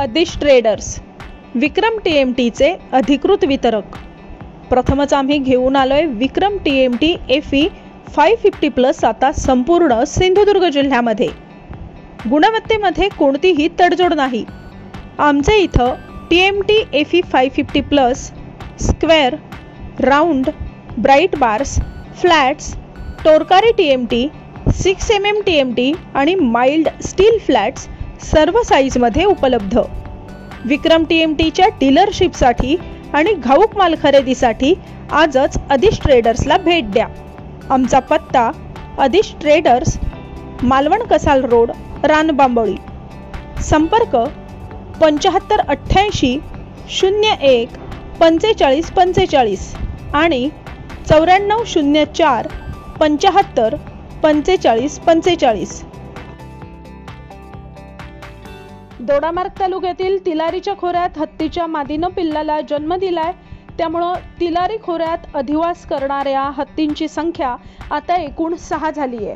आदिश traders, विक्रम TMTचे अधिकृत वितरक। प्रथमच आम्ही घेऊन आलोय विक्रम TMT FE 550+ आता संपूर्ण सिंधुदुर्ग जिल्ह्यामध्ये। गुणवत्तेमध्ये कोणतीही तडजोड नाही। आमचे इथं TMT FE 550+ square, round, bright bars, flats, टोरकारी TMT, 6 mm TMT आणि माइल्ड स्टील फ्लॅट्स सर्व साईजमध्ये उपलब्ध। विक्रम TMTच्या डीलरशिपसाठी आणि घाऊक माल खरेदीसाठी आजच आदिश ट्रेडर्सला भेट द्या। आमचा पत्ता आदिश ट्रेडर्स, मालवण कसाल रोड, रानबांबोळी। संपर्क 7588 01 45 45 आणि 9404 75 45 45। दोडामार्ग तालुक्यातील तिलारीच्या खोऱ्यात हत्तीच्या मादीनं पिल्लाला जन्म दिलाय। त्यामुळे तिलारी खोऱ्यात अधिवास करणाऱ्या हत्तींची संख्या आता एकूण 6 झाली आहे।